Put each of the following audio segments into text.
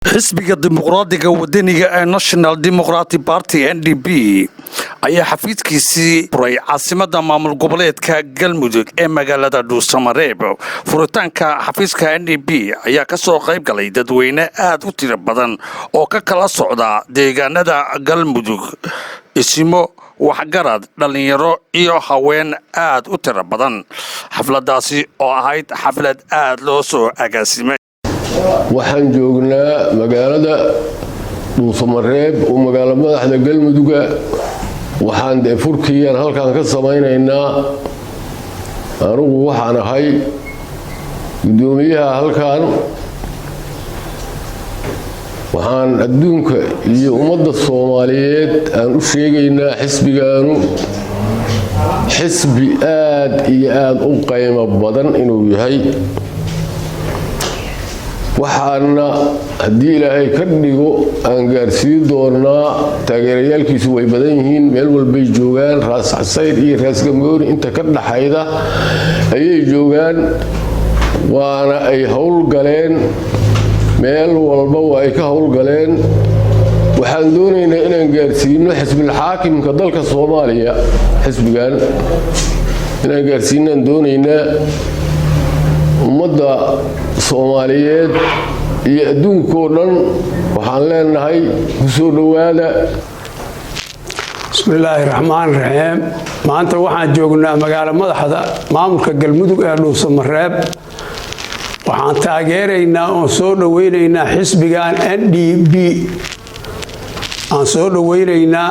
xisbiga dimuqraadiga wadaniga ee National Democratic Party NDP ayaa xafiiskiisii furay caasimada maamul goboleedka Galmudug ee magaalada Dhuusamareeb. Furitaanka xafiiska NDP ayaa ka soo qayb galay dadweyne aad u tiro badan oo ka kala socda deegaanada Galmudug, isimo waxgarad dhalinyaro iyo haween aad u tiro badan. Xafladaasi oo ahayd xaflad aad loo soo agaasimay. waxaan joognaa magaalada Dhuusamareeb oo magaalo madaxda Galmudug waxaan furkiyan halkaan ka samaynaynaa. anigu waxaan ahay gudoomiyaha halkaan. waxaan adduunka iyo ummadda Soomaaliyeed aan u sheegaynaa xisbigaanu xisbi aad iyo aad u qiimo badan inuu yahay. waxaana haddii ilaahay ka dhigo aan gaarsiin doonaa taageerayaalkiisu way badan yihiin, meel walbay joogaan. raas xasayr iyo raas gamooni inta ka dhaxayda ayay joogaan, waana ay howlgaleen, meel walba waa ay ka howlgaleen. waxaan doonaynaa inaan gaarsiino xisbil xaakimka dalka Soomaaliya, xisbigan inaan gaarsiinaan doonaynaa ummadda Soomaaliyeed iyo adduunka oo dhan. waxaan leenahay ku soo dhawaada. bismillaahi raxmaani raxiim. maanta waxaan joognaa magaalo madaxda maamulka Galmudug ee Dhuusamareeb. waxaan taageeraynaa oo soo dhaweynaynaa xisbigan NDP. aan soo dhaweynaynaa,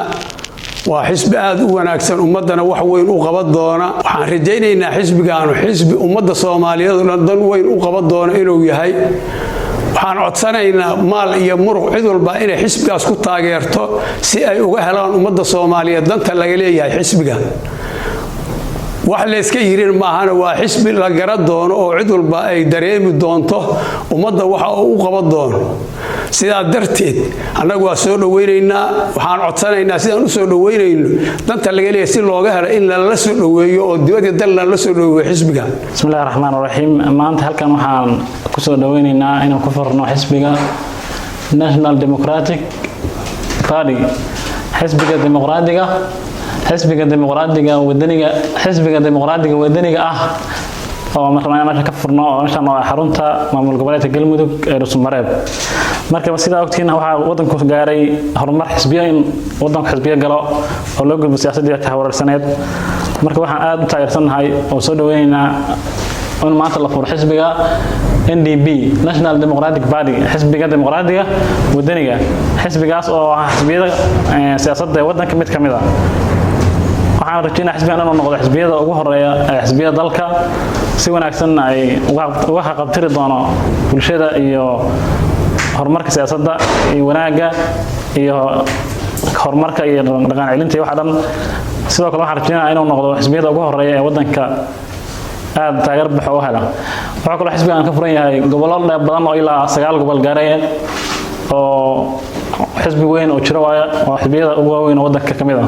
waa xisbi aad u wanaagsan, ummadana wax weyn u qaban doona. waxaan rajaynaynaa xisbigaanu xisbi ummadda Soomaaliyeed dan weyn u qaban doona inuu yahay. waxaan codsanaynaa maal iyo muruq cid walba inay xisbigaas ku taageerto si ay uga helaan ummadda Soomaaliyeed danta laga leeyahay xisbigan. wax la iska yirin maahana, waa xisbi la gara doono oo cid walba ay dareemi doonto ummadda waxa uu u qaban doono. sidaa darteed annagu waa soo dhaweynaynaa. waxaan codsanaynaa sidaan u soo dhaweynayno danta laga leeyahay si looga helo in lala soo dhaweeyo oo dibadda dalna la soo dhaweeyo xisbiga. bismillaahi raxmaani raxiim. maanta halkan waxaan ku soo dhaweynaynaa inaan ku furno xisbiga National Democratic Party, xisbiga dimuqraadiga wadaniga ah oo markaa ka furno oo meeshan waa xarunta maamul goboleedka Galmudug ee Dhuusamareeb. marka sidaa ogtiina waxa wadanku gaaray horumar xisbiya in wadanku xisbiya galo oo loo gudbo siyaasadda ka wararsaneed. marka waxaan aad u taageersanahay oo soo dhaweynaynaa in maanta la furo xisbiga NDP, National Democratic Party, xisbiga dimuqraadiga wadaniga. xisbigaas oo ah xisbiyada siyaasadda wadanka mid kamid ah. waxaan rajaynayaa xisbigan inuu noqdo xisbiyada ugu horeeya ee xisbiyada dalka, si wanaagsan ay uga qabtiri doono bulshada iyo horumarka siyaasadda iyo wanaaga iyo horumarka iyo dhaqan celinta iyo waxa dhan. sidoo kale waxaan rajaynayaa inuu noqdo xisbiyada ugu horeeya ee wadanka aad taageer buuxa u hela. waxaa kaloo xisbigan ka furan yahay gobollo badan oo ilaa 9 gobol gaaraya oo xisbi weyn oo jiro waaya oo xisbiyada ugu waaweyn oo wadanka kamid ah.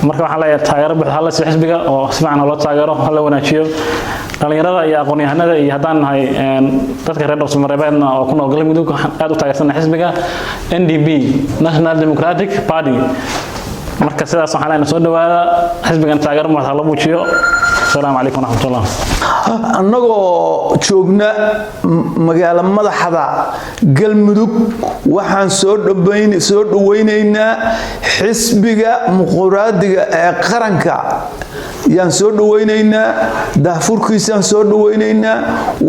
marka waxaan leeyahay taageero buuxa hala si xisbiga oo si fiican loo taageero, hala wanaajiyo dhalinyarada iyo aqoon-yahanada iyo haddaan nahay dadka reer Dhuusamareebna oo ku nool Galmudug. waxaan aad u taageersanahay xisbiga NDP, National Democratic Party. marka sidaas waxaan leenahay soo dhawaada xisbigan taageero buuxa la muujiyo. السلام عليكم ورحمة الله. annagoo joogna magaalo madaxda Galmudug waxaan soo dhaweynaynaa xisbiga dimuqraadiga ee qaranka. yaan soo dhaweynaynaa, daahfurkiisaan soo dhaweynaynaa,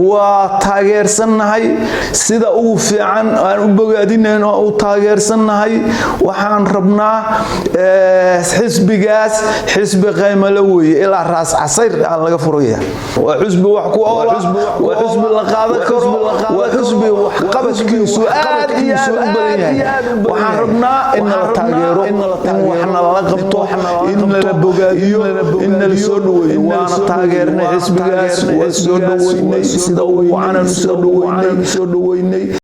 waa taageersanahay. sida ugu fiican aan u bogaadinayno u taageersanahay. waxaan rabnaa xisbigaas xisbi qiimo la weeye ilaa raas xasayr aan laga furaya. waa xisbi wax ku ool, waa xisbi la qaadan karo, waa xisbi wax qabadkiisu aad iyo aad u badan yahay. waxaan rabnaa in la taageero, in waxna la qabto, in la bogaadiyo, in la soo dhaweeyo. waana taageernay xisbigaas, waa soo dhaweynay sida ugu wacan soo dhaweynay.